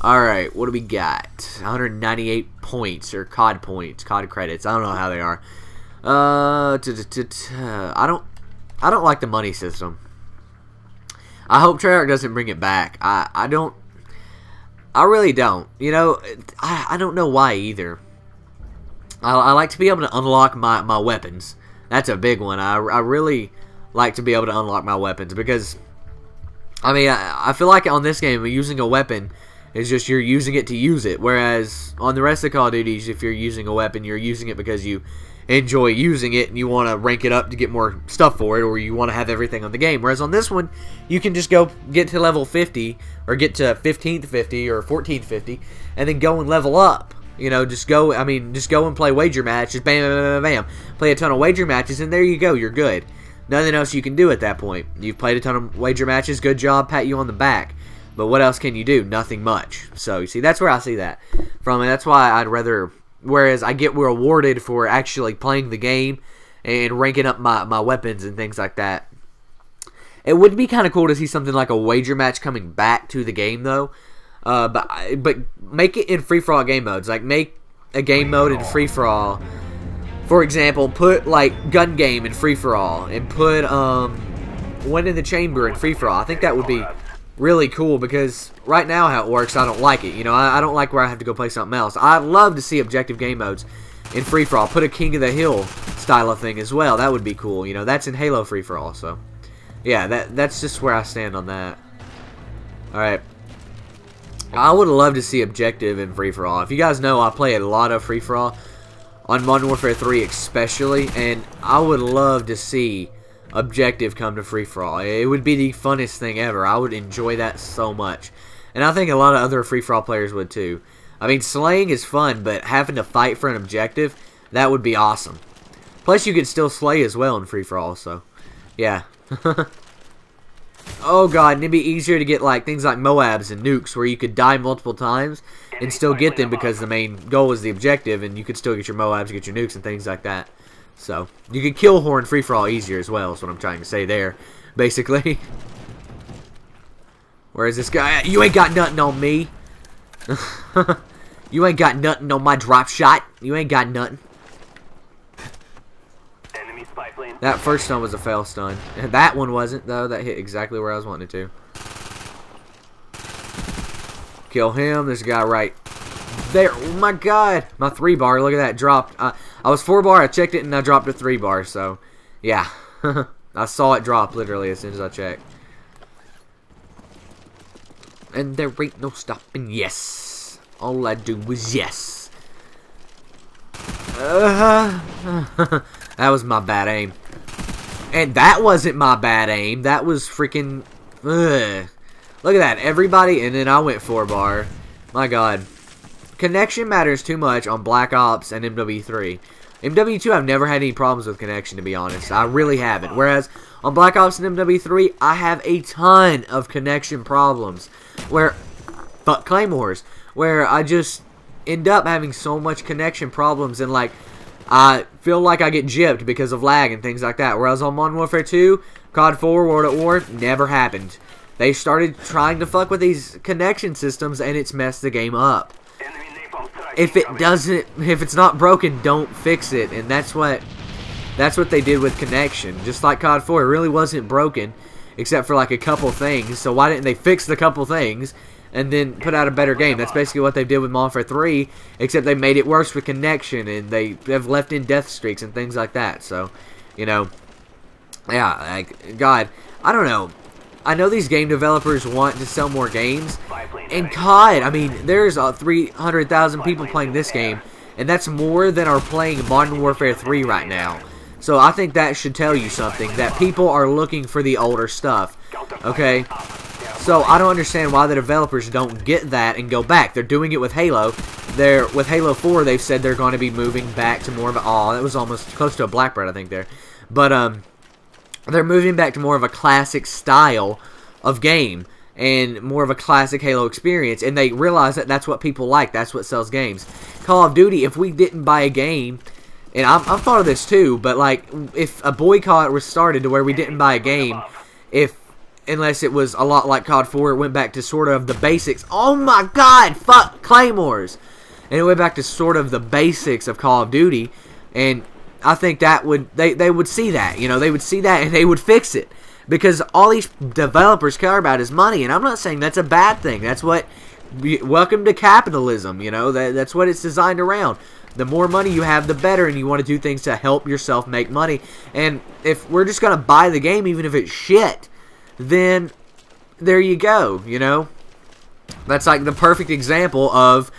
Alright, what do we got? 198 points, or COD points, COD credits. I don't know how they are. I don't like the money system. I hope Treyarch doesn't bring it back. I really don't. You know, I don't know why either. I like to be able to unlock my weapons. That's a big one. I really like to be able to unlock my weapons because, I mean, I feel like on this game, using a weapon is just you're using it to use it. Whereas on the rest of Call of Duties, if you're using a weapon, you're using it because you enjoy using it and you want to rank it up to get more stuff for it, or you want to have everything on the game. Whereas on this one, you can just go get to level 50 or get to 15th 50 or 14th 50 and then go and level up. You know, just go and play wager matches, bam, bam, bam, bam. Play a ton of wager matches, and there you go, you're good. Nothing else you can do at that point. You've played a ton of wager matches, good job, pat you on the back. But what else can you do? Nothing much. So, you see, that's where I see that from, and that's why I'd rather, whereas I get rewarded for actually playing the game and ranking up my weapons and things like that. It would be kind of cool to see something like a wager match coming back to the game, though. But make it in free-for-all game modes. Like, make a game mode in free-for-all. For example, put, like, gun game in free-for-all. And put, one in the chamber in free-for-all. I think that would be really cool because right now how it works, I don't like it. You know, I don't like where I have to go play something else. I'd love to see objective game modes in free-for-all. Put a King of the Hill style of thing as well. That would be cool. You know, that's in Halo free-for-all. So, yeah, that's just where I stand on that. Alright. I would love to see objective in free-for-all. If you guys know, I play a lot of free-for-all on Modern Warfare 3 especially, and I would love to see objective come to free-for-all. It would be the funnest thing ever. I would enjoy that so much. And I think a lot of other free-for-all players would too. I mean, slaying is fun, but having to fight for an objective, that would be awesome. Plus, you could still slay as well in free-for-all, so, yeah. Oh god, and it'd be easier to get like things like Moabs and nukes where you could die multiple times and still get them because the main goal is the objective, and you could still get your Moabs, get your nukes and things like that. So, you could kill Horn free-for-all easier as well, is what I'm trying to say there, basically. Whereas this guy, you ain't got nothing on me. You ain't got nothing on my drop shot. You ain't got nothing. That first stun was a fail stun. That one wasn't, though. That hit exactly where I was wanting it to. Kill him. There's a guy right there. Oh my god. My 3-bar. Look at that. Dropped. I was 4-bar. I checked it and I dropped to 3-bar. So, yeah. I saw it drop literally as soon as I checked. And there ain't no stopping. Yes. All I do was yes. That was my bad aim. And that wasn't my bad aim. That was freaking... Ugh. Look at that. Everybody... And then I went 4-bar. My god. Connection matters too much on Black Ops and MW3. MW2, I've never had any problems with connection, to be honest. I really haven't. Whereas, on Black Ops and MW3, I have a ton of connection problems. Where... Fuck Claymores. Where I just end up having so much connection problems and, like... I feel like I get gypped because of lag and things like that. Whereas on Modern Warfare 2, COD 4, World at War, never happened. They started trying to fuck with these connection systems and it's messed the game up. If it's not broken, don't fix it. And that's what they did with connection. Just like COD 4, it really wasn't broken except for like a couple things. So why didn't they fix the couple things and then put out a better game? That's basically what they did with Modern Warfare 3, except they made it worse with connection, and they have left in death streaks and things like that. So, you know, yeah, like, God, I don't know. I know these game developers want to sell more games, and COD, I mean, there's 300,000 people playing this game, and that's more than are playing Modern Warfare 3 right now. So I think that should tell you something, that people are looking for the older stuff, okay? So I don't understand why the developers don't get that and go back. They're doing it with Halo. With Halo 4, they've said they're going to be moving back to more of a... Oh, that was almost close to a Blackbird, I think, there. But, they're moving back to more of a classic style of game and more of a classic Halo experience. And they realize that that's what people like. That's what sells games. Call of Duty, if we didn't buy a game... And I've thought of this too, but, like, if a boycott was started to where we didn't buy a game... If unless it was a lot like COD 4, it went back to sort of the basics. Oh my god, fuck Claymores! And it went back to sort of the basics of Call of Duty, and I think that would, they would see that, you know, they would see that and they would fix it. Because all these developers care about is money, and I'm not saying that's a bad thing. That's what, welcome to capitalism, you know, that's what it's designed around. The more money you have, the better, and you want to do things to help yourself make money. And if we're just going to buy the game, even if it's shit, then there you go, you know. That's like the perfect example of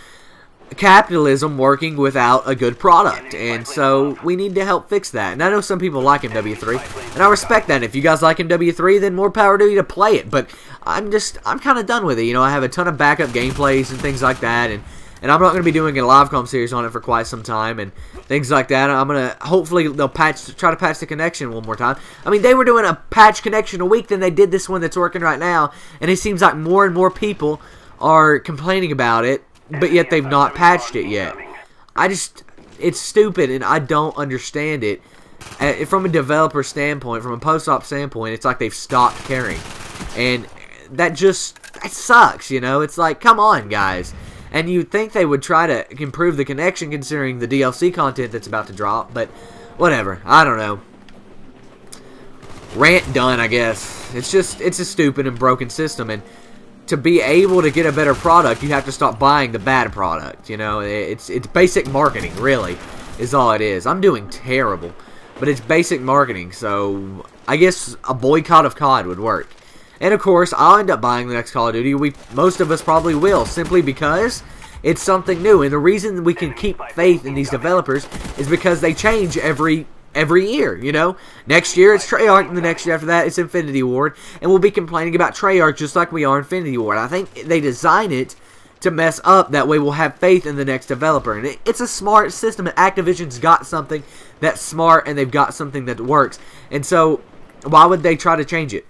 capitalism working without a good product, and so we need to help fix that. And I know some people like MW3, and I respect that. If you guys like MW3, then more power to you to play it, but I'm kind of done with it. You know, I have a ton of backup gameplays and things like that, and I'm not going to be doing a live com series on it for quite some time and things like that. I'm going to, hopefully they'll try to patch the connection one more time. I mean, they were doing a patch connection a week, then they did this one that's working right now, and it seems like more and more people are complaining about it, but yet they've not patched it yet. It's stupid, and I don't understand it. From a developer standpoint, from a post-op standpoint, it's like they've stopped caring. And that sucks, you know? It's like, come on, guys. And you'd think they would try to improve the connection considering the DLC content that's about to drop, but whatever. I don't know. Rant done, I guess. It's a stupid and broken system, and to be able to get a better product, you have to stop buying the bad product. You know, it's basic marketing, really, is all it is. I'm doing terrible, but it's basic marketing. So I guess a boycott of COD would work. And of course, I'll end up buying the next Call of Duty. Most of us probably will, simply because it's something new. And the reason we can keep faith in these developers is because they change every year, you know. Next year it's Treyarch, and the next year after that it's Infinity Ward, and we'll be complaining about Treyarch just like we are Infinity Ward. I think they design it to mess up, that way we'll have faith in the next developer, and it's a smart system, and Activision's got something that's smart, and they've got something that works, and so why would they try to change it?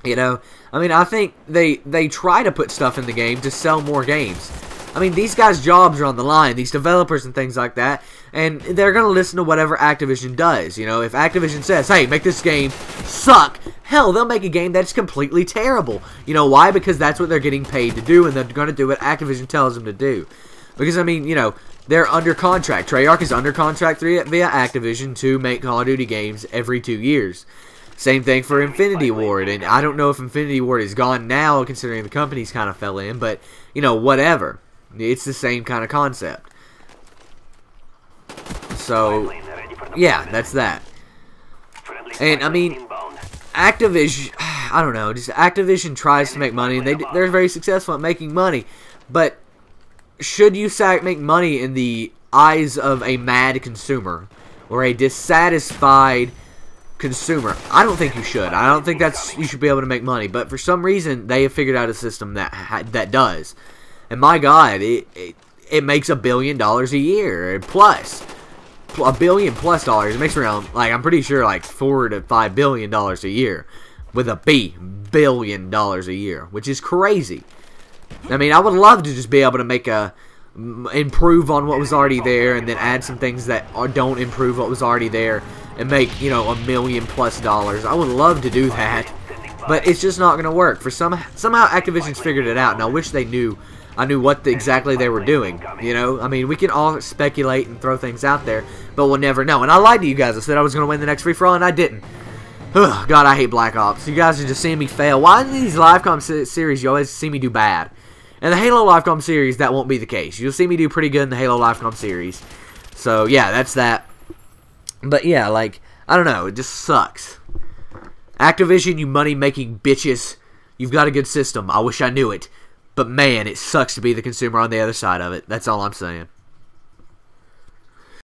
You know, I mean, I think they try to put stuff in the game to sell more games. I mean, these guys' jobs are on the line, these developers and things like that, and they're going to listen to whatever Activision does. You know, if Activision says, hey, make this game suck, hell, they'll make a game that's completely terrible. You know why? Because that's what they're getting paid to do, and they're going to do what Activision tells them to do. Because, I mean, you know, they're under contract. Treyarch is under contract via Activision to make Call of Duty games every 2 years. Same thing for Infinity Ward, and I don't know if Infinity Ward is gone now, considering the company's kind of fell in, but, you know, whatever. It's the same kind of concept. So, yeah, that's that. And, I mean, Activision, I don't know, just Activision tries to make money, and they're very successful at making money, but should you make money in the eyes of a mad consumer, or a dissatisfied consumer? I don't think you should. I don't think you should be able to make money, but for some reason, they have figured out a system that does. And my God, it makes $1 billion a year, plus $1 billion plus dollars. It makes around, like, I'm pretty sure, like $4 to $5 billion a year, with a B, $billion a year, which is crazy. I mean, I would love to just be able to improve on what was already there, and then add some things that don't improve what was already there, and make, you know, $1 million plus. I would love to do that, but it's just not going to work. Somehow Activision's figured it out, and I wish they knew. I knew what exactly they were doing, you know? I mean, we can all speculate and throw things out there, but we'll never know. And I lied to you guys. I said I was going to win the next free-for-all, and I didn't. Ugh, God, I hate Black Ops. You guys are just seeing me fail. Why in these LiveCom series you always see me do bad? In the Halo LiveCom series, that won't be the case. You'll see me do pretty good in the Halo LiveCom series. So, yeah, that's that. But, yeah, like, I don't know. It just sucks. Activision, you money-making bitches. You've got a good system. I wish I knew it. But man, it sucks to be the consumer on the other side of it. That's all I'm saying.